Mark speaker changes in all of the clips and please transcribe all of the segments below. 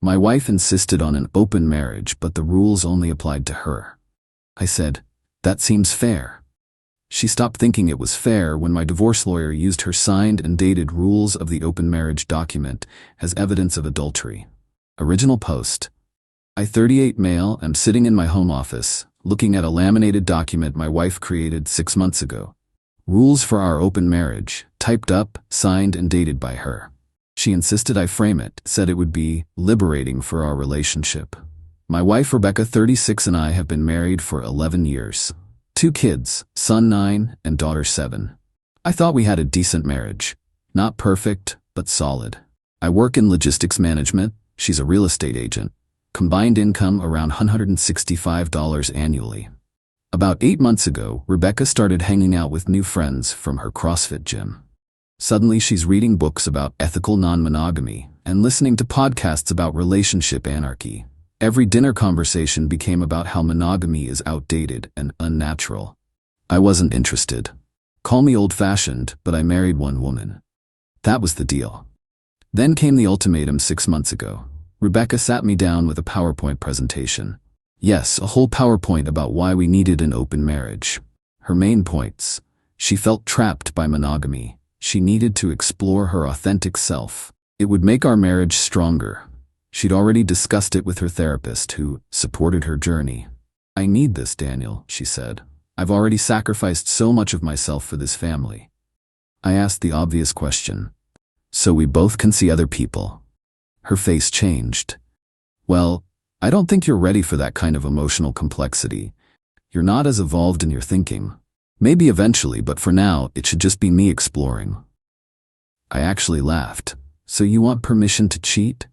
Speaker 1: My wife insisted on an open marriage, but the rules only applied to her. I said, "That seems fair." She stopped thinking it was fair when my divorce lawyer used her signed and dated rules of the open marriage document as evidence of adultery. Original post. I, 38 male, am sitting in my home office, looking at a laminated document my wife created 6 months ago. Rules for our open marriage, typed up, signed and dated by her. She insisted I frame it, said it would be liberating for our relationship. My wife Rebecca, 36, and I have been married for 11 years. 2 kids, son 9 and daughter 7. I thought we had a decent marriage. Not perfect, but solid. I work in logistics management, she's a real estate agent. Combined income around $165 annually. About 8 months ago, Rebecca started hanging out with new friends from her CrossFit gym. Suddenly she's reading books about ethical non-monogamy and listening to podcasts about relationship anarchy. Every dinner conversation became about how monogamy is outdated and unnatural. I wasn't interested. Call me old-fashioned, but I married one woman. That was the deal. Then came the ultimatum 6 months ago. Rebecca sat me down with a PowerPoint presentation. Yes, a whole PowerPoint about why we needed an open marriage. Her main points. She felt trapped by monogamy. She needed to explore her authentic self. It would make our marriage stronger. She'd already discussed it with her therapist, who supported her journey. "I need this, Daniel," she said. "I've already sacrificed so much of myself for this family." I asked the obvious question. "So we both can see other people?" Her face changed. "Well, I don't think you're ready for that kind of emotional complexity. You're not as evolved in your thinking. Maybe eventually, but for now, it should just be me exploring." I actually laughed. "So you want permission to cheat?"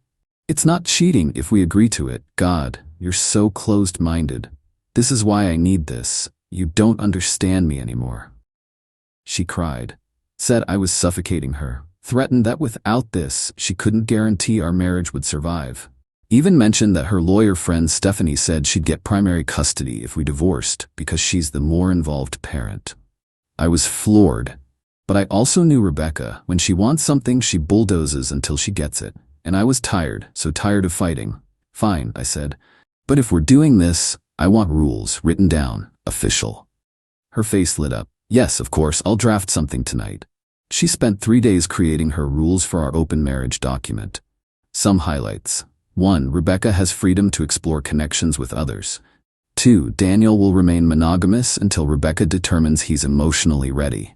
Speaker 1: "It's not cheating if we agree to it. God, you're so closed-minded. This is why I need this. You don't understand me anymore." She cried, said I was suffocating her, threatened that without this, she couldn't guarantee our marriage would survive. Even mentioned that her lawyer friend Stephanie said she'd get primary custody if we divorced because she's the more involved parent. I was floored. But I also knew Rebecca. When she wants something, she bulldozes until she gets it. And I was tired, so tired of fighting. "Fine," I said. "But if we're doing this, I want rules written down, official." Her face lit up. "Yes, of course, I'll draft something tonight." She spent 3 days creating her rules for our open marriage document. Some highlights. 1. Rebecca has freedom to explore connections with others. 2. Daniel will remain monogamous until Rebecca determines he's emotionally ready.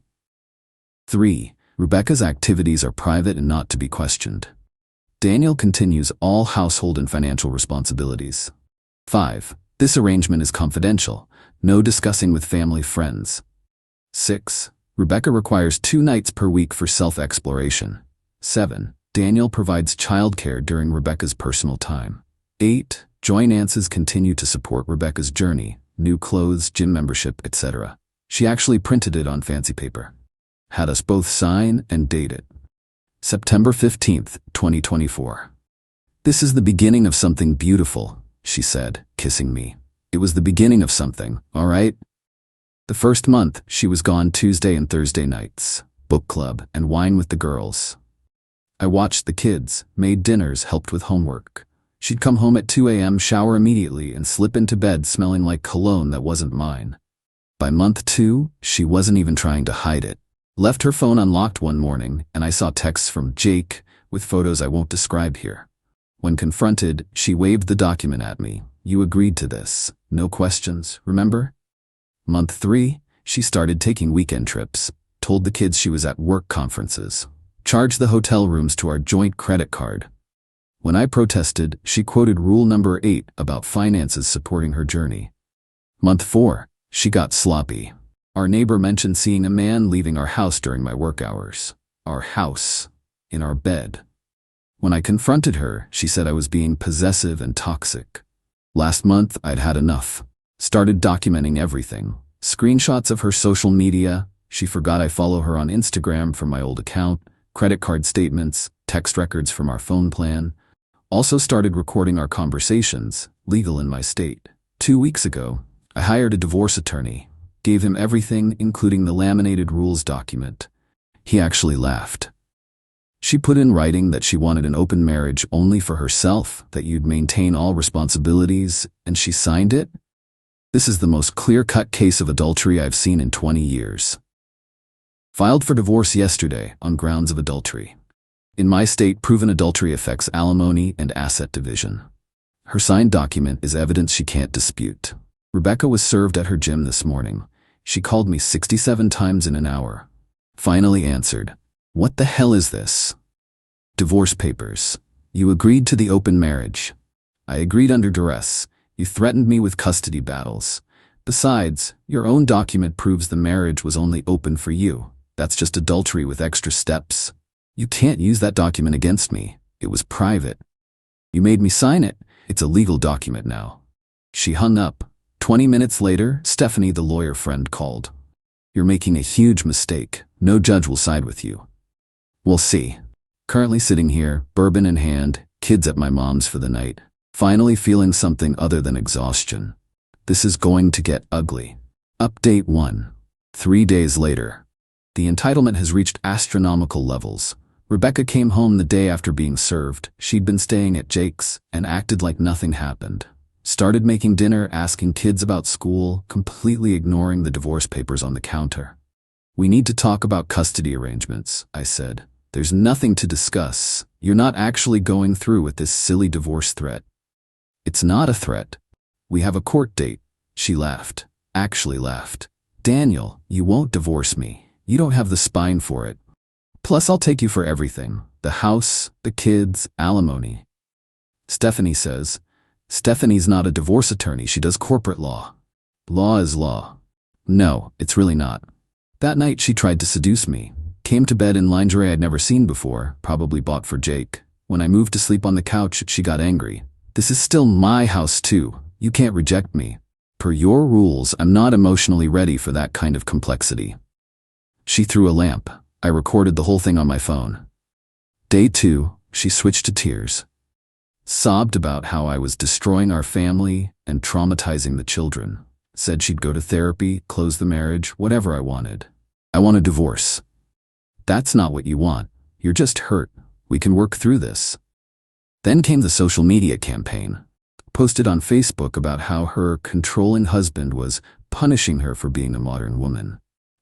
Speaker 1: 3. Rebecca's activities are private and not to be questioned. Daniel continues all household and financial responsibilities. 5. This arrangement is confidential. No discussing with family friends. 6. Rebecca requires 2 nights per week for self-exploration. 7. Daniel provides childcare during Rebecca's personal time. 8. Joinances continue to support Rebecca's journey, new clothes, gym membership, etc. She actually printed it on fancy paper. Had us both sign and date it. September 15th, 2024. "This is the beginning of something beautiful," she said, kissing me. "It was the beginning of something, all right?" The first month, she was gone Tuesday and Thursday nights, book club, and wine with the girls. I watched the kids, made dinners, helped with homework. She'd come home at 2 a.m., shower immediately, and slip into bed smelling like cologne that wasn't mine. By month 2, she wasn't even trying to hide it. Left her phone unlocked one morning, and I saw texts from Jake with photos I won't describe here. When confronted, she waved the document at me. "You agreed to this. No questions, remember?" Month 3, she started taking weekend trips, told the kids she was at work conferences, charged the hotel rooms to our joint credit card. When I protested, she quoted rule number 8 about finances supporting her journey. Month 4, she got sloppy. Our neighbor mentioned seeing a man leaving our house during my work hours. Our house. In our bed. When I confronted her, she said I was being possessive and toxic. Last month, I'd had enough. Started documenting everything. Screenshots of her social media. She forgot I follow her on Instagram from my old account. Credit card statements. Text records from our phone plan. Also started recording our conversations, legal in my state. 2 weeks ago, I hired a divorce attorney. Gave him everything, including the laminated rules document. He actually laughed. She put in writing that she wanted an open marriage only for herself, that you'd maintain all responsibilities, and she signed it? This is the most clear-cut case of adultery I've seen in 20 years. Filed for divorce yesterday on grounds of adultery. In my state, proven adultery affects alimony and asset division. Her signed document is evidence she can't dispute. Rebecca was served at her gym this morning. She called me 67 times in an hour. Finally answered, "What the hell is this?" Divorce papers. You agreed to the open marriage. I agreed under duress. You threatened me with custody battles. Besides, your own document proves the marriage was only open for you. That's just adultery with extra steps. You can't use that document against me. It was private. You made me sign it. It's a legal document now. She hung up. 20 minutes later, Stephanie, the lawyer friend, called. You're making a huge mistake. No judge will side with you. We'll see. Currently sitting here, bourbon in hand, kids at my mom's for the night. Finally feeling something other than exhaustion. This is going to get ugly. Update 1. 3 days later. The entitlement has reached astronomical levels. Rebecca came home the day after being served. She'd been staying at Jake's and acted like nothing happened. Started making dinner, asking kids about school, completely ignoring the divorce papers on the counter. We need to talk about custody arrangements, I said. There's nothing to discuss. You're not actually going through with this silly divorce threat. It's not a threat. We have a court date. She laughed. Actually laughed. Daniel, you won't divorce me. You don't have the spine for it. Plus, I'll take you for everything. The house, the kids, alimony. Stephanie says, Stephanie's not a divorce attorney. She does corporate law. Law is law. No, it's really not. That night she tried to seduce me. Came to bed in lingerie I'd never seen before, probably bought for Jake. When I moved to sleep on the couch, she got angry. This is still my house too. You can't reject me. Per your rules, I'm not emotionally ready for that kind of complexity. She threw a lamp. I recorded the whole thing on my phone. Day 2, she switched to tears. Sobbed about how I was destroying our family and traumatizing the children. Said she'd go to therapy, close the marriage, whatever I wanted. I want a divorce. That's not what you want. You're just hurt. We can work through this. Then came the social media campaign. Posted on Facebook about how her controlling husband was punishing her for being a modern woman.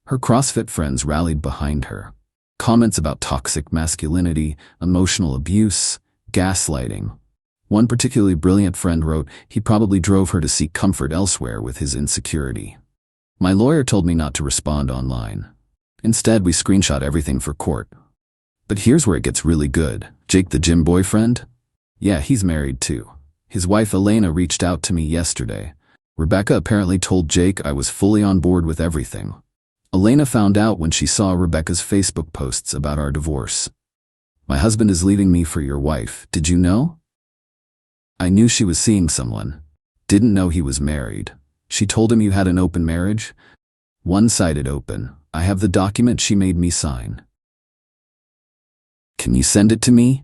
Speaker 1: Her CrossFit friends rallied behind her. Comments about toxic masculinity, emotional abuse, gaslighting. One particularly brilliant friend wrote he probably drove her to seek comfort elsewhere with his insecurity. My lawyer told me not to respond online. Instead, we screenshot everything for court. But here's where it gets really good. Jake, the gym boyfriend? Yeah, he's married too. His wife Elena reached out to me yesterday. Rebecca apparently told Jake I was fully on board with everything. Elena found out when she saw Rebecca's Facebook posts about our divorce. My husband is leaving me for your wife. Did you know? I knew she was seeing someone. Didn't know he was married. She told him you had an open marriage? One-sided open. I have the document she made me sign. Can you send it to me?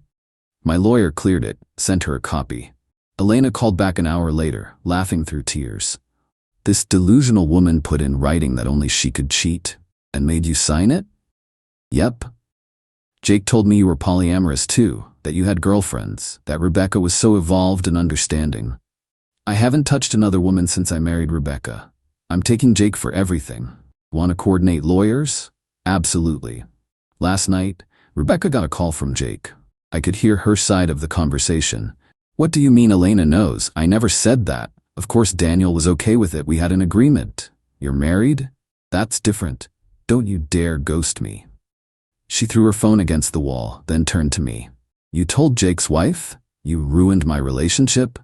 Speaker 1: My lawyer cleared it, sent her a copy. Elena called back an hour later, laughing through tears. This delusional woman put in writing that only she could cheat, and made you sign it? Yep. Jake told me you were polyamorous too, that you had girlfriends, that Rebecca was so evolved and understanding. I haven't touched another woman since I married Rebecca. I'm taking Jake for everything. Want to coordinate lawyers? Absolutely. Last night, Rebecca got a call from Jake. I could hear her side of the conversation. What do you mean Elena knows? I never said that. Of course Daniel was okay with it. We had an agreement. You're married? That's different. Don't you dare ghost me. She threw her phone against the wall, then turned to me. You told Jake's wife? You ruined my relationship?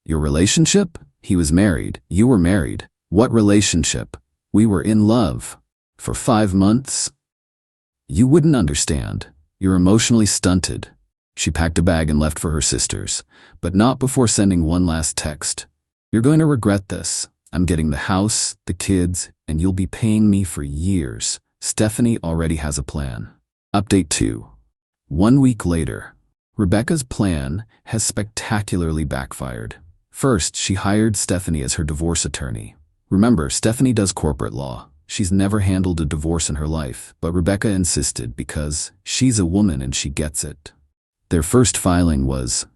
Speaker 1: Your relationship? He was married. You were married. What relationship? We were in love. For 5 months? You wouldn't understand. You're emotionally stunted. She packed a bag and left for her sisters, but not before sending one last text. You're going to regret this. I'm getting the house, the kids, and you'll be paying me for years. Stephanie already has a plan. Update 2. 1 week later. Rebecca's plan has spectacularly backfired. First, she hired Stephanie as her divorce attorney. Remember, Stephanie does corporate law. She's never handled a divorce in her life, but Rebecca insisted because she's a woman and she gets it. Their first filing was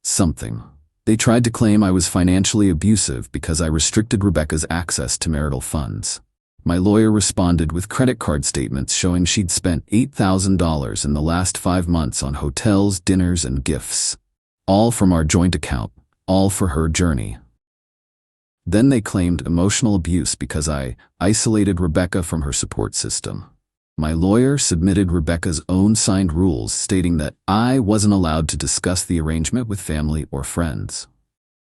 Speaker 1: something. They tried to claim I was financially abusive because I restricted Rebecca's access to marital funds. My lawyer responded with credit card statements showing she'd spent $8,000 in the last 5 months on hotels, dinners, and gifts. All from our joint account, all for her journey. Then they claimed emotional abuse because I isolated Rebecca from her support system. My lawyer submitted Rebecca's own signed rules stating that I wasn't allowed to discuss the arrangement with family or friends.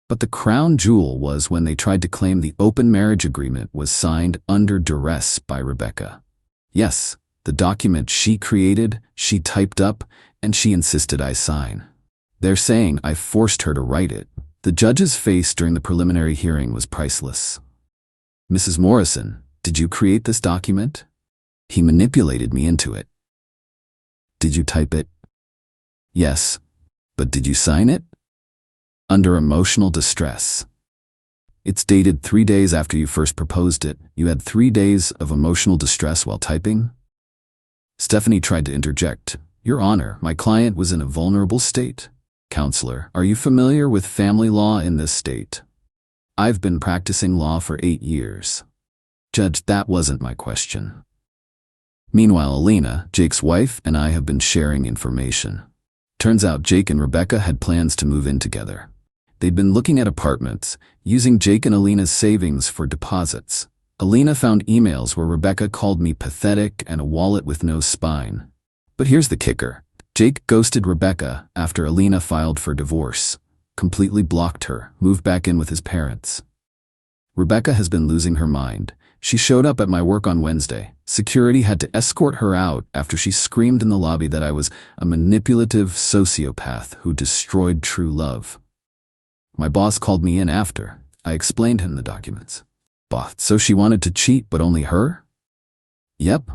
Speaker 1: But the crown jewel was when they tried to claim the open marriage agreement was signed under duress by Rebecca. Yes, the document she created, she typed up, and she insisted I sign. They're saying I forced her to write it. The judge's face during the preliminary hearing was priceless. Mrs. Morrison, did you create this document? He manipulated me into it. Did you type it? Yes. But did you sign it? Under emotional distress. It's dated 3 days after you first proposed it. You had 3 days of emotional distress while typing? Stephanie tried to interject. Your Honor, my client was in a vulnerable state. Counselor, are you familiar with family law in this state? I've been practicing law for 8 years. Judge, that wasn't my question. Meanwhile, Alina, Jake's wife, and I have been sharing information. Turns out Jake and Rebecca had plans to move in together. They'd been looking at apartments, using Jake and Alina's savings for deposits. Alina found emails where Rebecca called me pathetic and a wallet with no spine. But here's the kicker. Jake ghosted Rebecca after Alina filed for divorce, completely blocked her, moved back in with his parents. Rebecca has been losing her mind. She showed up at my work on Wednesday. Security had to escort her out after she screamed in the lobby that I was a manipulative sociopath who destroyed true love. My boss called me in after. I explained him the documents. Boss, so she wanted to cheat, but only her? Yep.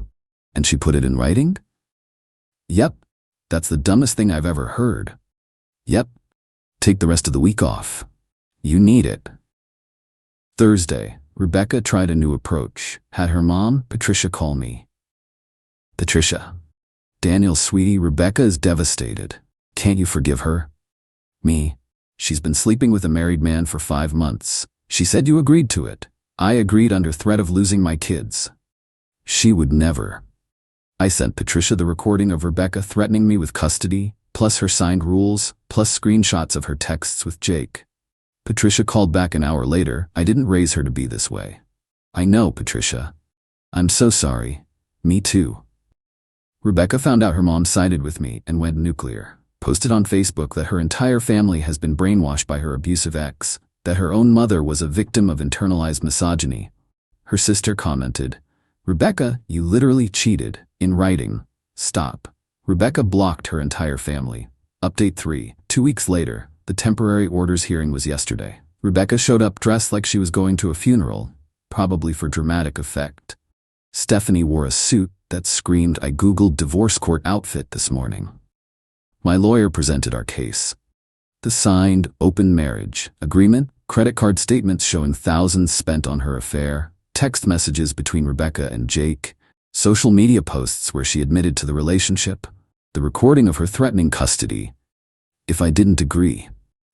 Speaker 1: And she put it in writing? Yep. That's the dumbest thing I've ever heard. Yep. Take the rest of the week off. You need it. Thursday, Rebecca tried a new approach. Had her mom, Patricia, call me. Patricia. Daniel, sweetie, Rebecca is devastated. Can't you forgive her? Me. She's been sleeping with a married man for 5 months. She said you agreed to it. I agreed under threat of losing my kids. She would never. I sent Patricia the recording of Rebecca threatening me with custody, plus her signed rules, plus screenshots of her texts with Jake. Patricia called back an hour later. I didn't raise her to be this way. I know, Patricia. I'm so sorry. Me too. Rebecca found out her mom sided with me and went nuclear. Posted on Facebook that her entire family has been brainwashed by her abusive ex, that her own mother was a victim of internalized misogyny. Her sister commented, Rebecca, you literally cheated. In writing. Stop. Rebecca blocked her entire family. Update 3. 2 weeks later, the temporary orders hearing was yesterday. Rebecca showed up dressed like she was going to a funeral, probably for dramatic effect. Stephanie wore a suit that screamed, I googled divorce court outfit this morning. My lawyer presented our case. The signed, open marriage agreement, credit card statements showing thousands spent on her affair, text messages between Rebecca and Jake, social media posts where she admitted to the relationship, the recording of her threatening custody. If I didn't agree.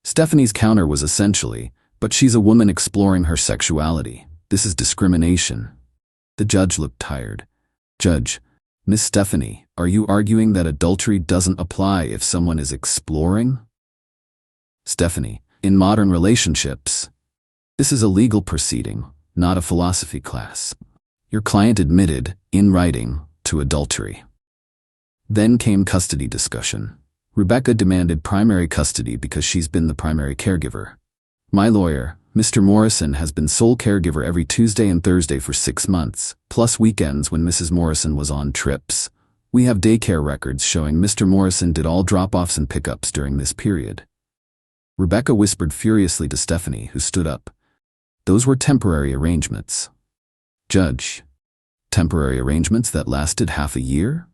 Speaker 1: Stephanie's counter was essentially, but she's a woman exploring her sexuality. This is discrimination. The judge looked tired. Judge, Miss Stephanie, are you arguing that adultery doesn't apply if someone is exploring? Stephanie, in modern relationships, this is a legal proceeding, not a philosophy class. Your client admitted, in writing, to adultery. Then came custody discussion. Rebecca demanded primary custody because she's been the primary caregiver. My lawyer, Mr. Morrison, has been sole caregiver every Tuesday and Thursday for 6 months, plus weekends when Mrs. Morrison was on trips. We have daycare records showing Mr. Morrison did all drop-offs and pickups during this period. Rebecca whispered furiously to Stephanie, who stood up. Those were temporary arrangements. Judge, temporary arrangements that lasted half a year?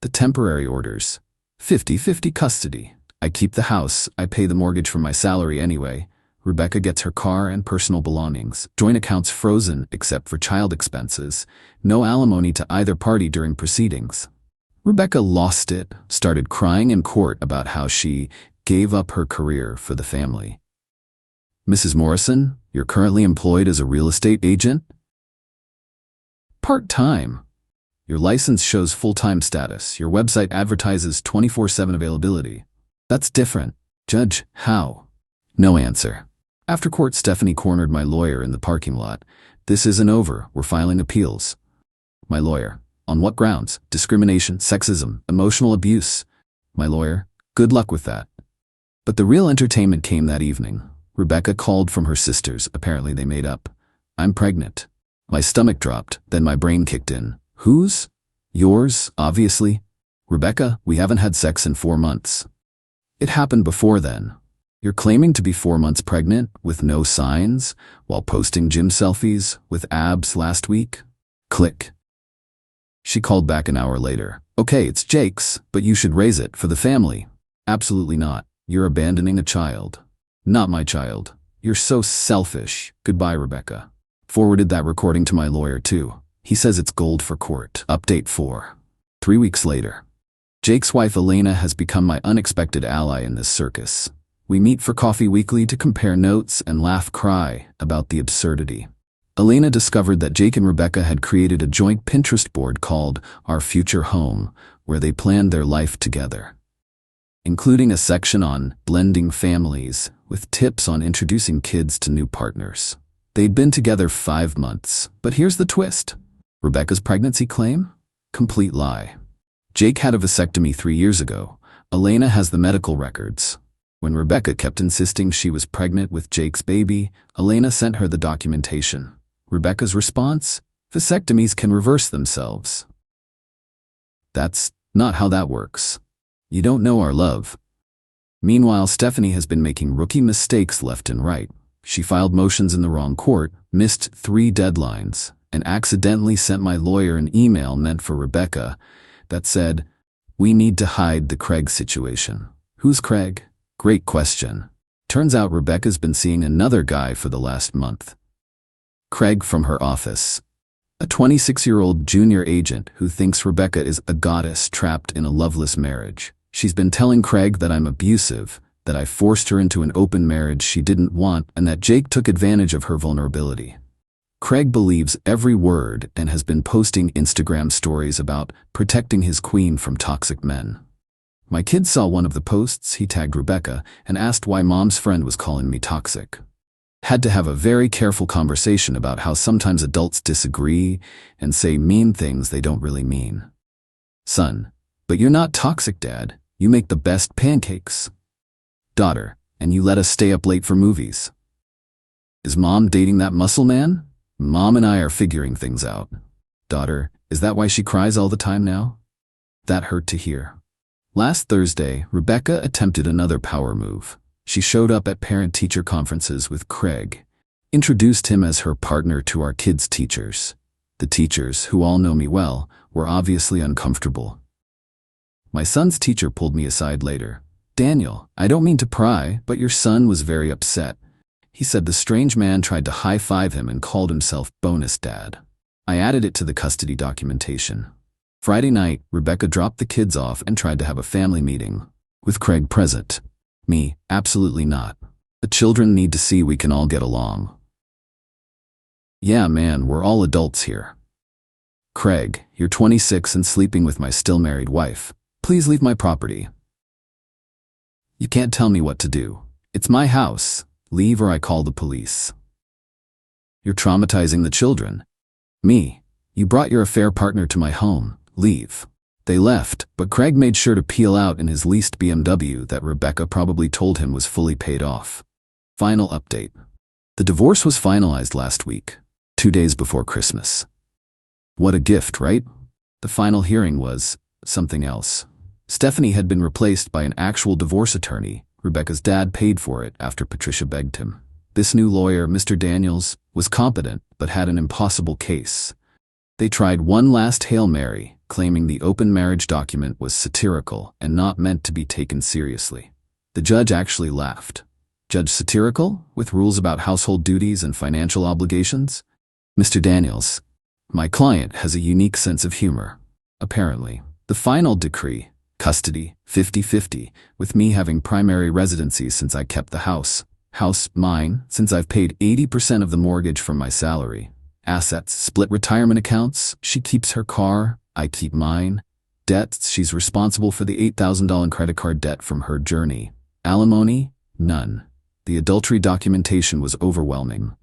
Speaker 1: The temporary orders. 50-50 custody. I keep the house, I pay the mortgage from my salary anyway. Rebecca gets her car and personal belongings, joint accounts frozen except for child expenses, no alimony to either party during proceedings. Rebecca lost it, started crying in court about how she gave up her career for the family. Mrs. Morrison, you're currently employed as a real estate agent? Part-time. Your license shows full-time status. Your website advertises 24/7 availability. That's different. Judge, how? No answer. After court, Stephanie cornered my lawyer in the parking lot. This isn't over. We're filing appeals. My lawyer. On what grounds? Discrimination, sexism, emotional abuse. My lawyer. Good luck with that. But the real entertainment came that evening. Rebecca called from her sisters. Apparently they made up. I'm pregnant. My stomach dropped, then my brain kicked in. Whose? Yours, obviously. Rebecca, we haven't had sex in 4 months. It happened before then. You're claiming to be 4 months pregnant with no signs while posting gym selfies with abs last week? Click. She called back an hour later. Okay, it's Jake's, but you should raise it for the family. Absolutely not. You're abandoning a child. Not my child. You're so selfish. Goodbye, Rebecca. Forwarded that recording to my lawyer too. He says it's gold for court. Update 4. 3 weeks later. Jake's wife Elena has become my unexpected ally in this circus. We meet for coffee weekly to compare notes and laugh-cry about the absurdity. Elena discovered that Jake and Rebecca had created a joint Pinterest board called Our Future Home, where they planned their life together, including a section on blending families with tips on introducing kids to new partners. They'd been together 5 months, but here's the twist. Rebecca's pregnancy claim? Complete lie. Jake had a vasectomy 3 years ago. Elena has the medical records. When Rebecca kept insisting she was pregnant with Jake's baby, Elena sent her the documentation. Rebecca's response? Vasectomies can reverse themselves. That's not how that works. You don't know our love. Meanwhile, Stephanie has been making rookie mistakes left and right. She filed motions in the wrong court, missed 3 deadlines, and accidentally sent my lawyer an email meant for Rebecca that said, "We need to hide the Craig situation." Who's Craig? Great question. Turns out Rebecca's been seeing another guy for the last month. Craig from her office. A 26-year-old junior agent who thinks Rebecca is a goddess trapped in a loveless marriage. She's been telling Craig that I'm abusive, that I forced her into an open marriage she didn't want, and that Jake took advantage of her vulnerability. Craig believes every word and has been posting Instagram stories about protecting his queen from toxic men. My kid saw one of the posts. He tagged Rebecca and asked why mom's friend was calling me toxic. Had to have a very careful conversation about how sometimes adults disagree and say mean things they don't really mean. Son, but you're not toxic, Dad. You make the best pancakes. Daughter, and you let us stay up late for movies. Is Mom dating that muscle man? Mom and I are figuring things out. Daughter, is that why she cries all the time now? That hurt to hear. Last Thursday, Rebecca attempted another power move. She showed up at parent-teacher conferences with Craig, introduced him as her partner to our kids' teachers. The teachers, who all know me well, were obviously uncomfortable. My son's teacher pulled me aside later. Daniel, I don't mean to pry, but your son was very upset. He said the strange man tried to high-five him and called himself bonus dad. I added it to the custody documentation. Friday night, Rebecca dropped the kids off and tried to have a family meeting, with Craig present. Me, absolutely not. The children need to see we can all get along. Yeah, man, we're all adults here. Craig, you're 26 and sleeping with my still married wife. Please leave my property. You can't tell me what to do. It's my house. Leave or I call the police. You're traumatizing the children. Me, you brought your affair partner to my home. Leave. They left, but Craig made sure to peel out in his leased BMW that Rebecca probably told him was fully paid off. Final update. The divorce was finalized last week, 2 days before Christmas. What a gift, right? The final hearing was something else. Stephanie had been replaced by an actual divorce attorney. Rebecca's dad paid for it after Patricia begged him. This new lawyer, Mr. Daniels, was competent but had an impossible case. They tried one last Hail Mary, claiming the open marriage document was satirical and not meant to be taken seriously. The judge actually laughed. Judge satirical, with rules about household duties and financial obligations? Mr. Daniels, my client has a unique sense of humor. Apparently, the final decree, custody, 50-50, with me having primary residency since I kept the house. House, mine, since I've paid 80% of the mortgage from my salary. Assets, split retirement accounts, she keeps her car, I keep mine. Debts, she's responsible for the $8,000 credit card debt from her journey. Alimony, none. The adultery documentation was overwhelming.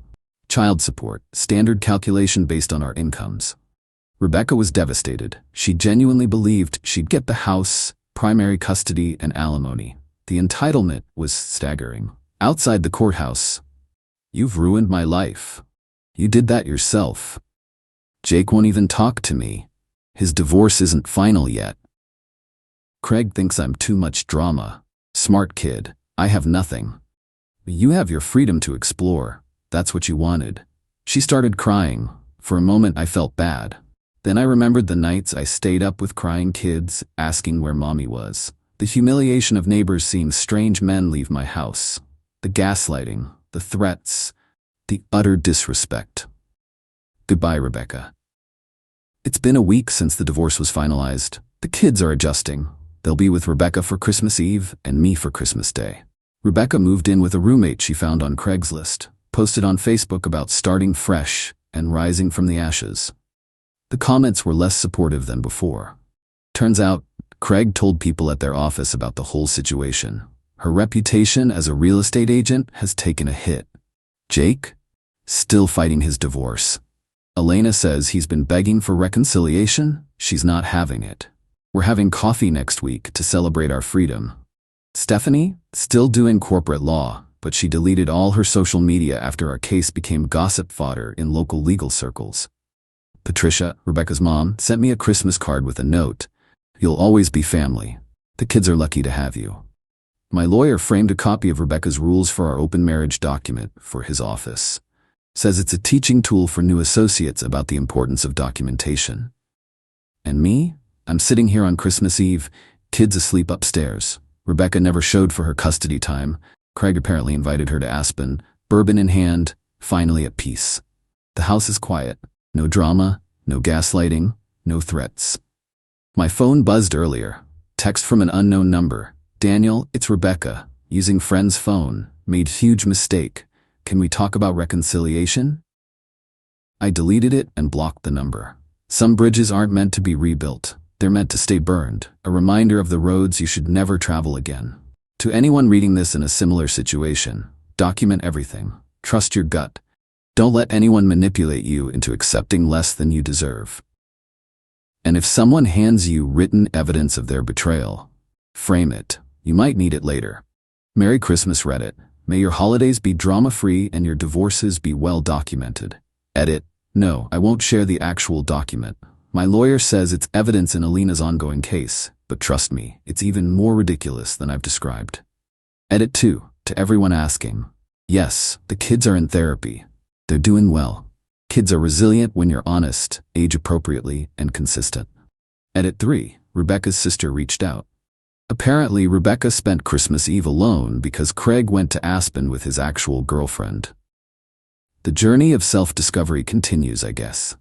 Speaker 1: Child support, standard calculation based on our incomes. Rebecca was devastated. She genuinely believed she'd get the house, primary custody, and alimony. The entitlement was staggering. Outside the courthouse, "You've ruined my life. You did that yourself. Jake won't even talk to me. His divorce isn't final yet. Craig thinks I'm too much drama. Smart kid, I have nothing. You have your freedom to explore. That's what you wanted." She started crying. For a moment I felt bad. Then I remembered the nights I stayed up with crying kids, asking where mommy was. The humiliation of neighbors seeing strange men leave my house. The gaslighting, the threats, the utter disrespect. Goodbye, Rebecca. It's been a week since the divorce was finalized. The kids are adjusting. They'll be with Rebecca for Christmas Eve and me for Christmas Day. Rebecca moved in with a roommate she found on Craigslist, posted on Facebook about starting fresh and rising from the ashes. The comments were less supportive than before. Turns out, Craig told people at their office about the whole situation. Her reputation as a real estate agent has taken a hit. Jake? Still fighting his divorce. Elena says he's been begging for reconciliation. She's not having it. We're having coffee next week to celebrate our freedom. Stephanie? Still doing corporate law, but she deleted all her social media after our case became gossip fodder in local legal circles. Patricia, Rebecca's mom, sent me a Christmas card with a note. "You'll always be family. The kids are lucky to have you." My lawyer framed a copy of Rebecca's rules for our open marriage document for his office. Says it's a teaching tool for new associates about the importance of documentation. And me? I'm sitting here on Christmas Eve, kids asleep upstairs. Rebecca never showed for her custody time. Craig apparently invited her to Aspen, bourbon in hand, finally at peace. The house is quiet. No drama, no gaslighting, no threats. My phone buzzed earlier. Text from an unknown number. "Daniel, it's Rebecca. Using friend's phone. Made huge mistake. Can we talk about reconciliation?" I deleted it and blocked the number. Some bridges aren't meant to be rebuilt. They're meant to stay burned, a reminder of the roads you should never travel again. To anyone reading this in a similar situation, document everything. Trust your gut. Don't let anyone manipulate you into accepting less than you deserve. And if someone hands you written evidence of their betrayal, frame it. You might need it later. Merry Christmas, Reddit. May your holidays be drama-free and your divorces be well documented. Edit. No, I won't share the actual document. My lawyer says it's evidence in Alina's ongoing case, but trust me, it's even more ridiculous than I've described. Edit 2. To everyone asking. Yes, the kids are in therapy. They're doing well. Kids are resilient when you're honest, age appropriately, and consistent. Edit 3. Rebecca's sister reached out. Apparently, Rebecca spent Christmas Eve alone because Craig went to Aspen with his actual girlfriend. The journey of self-discovery continues, I guess.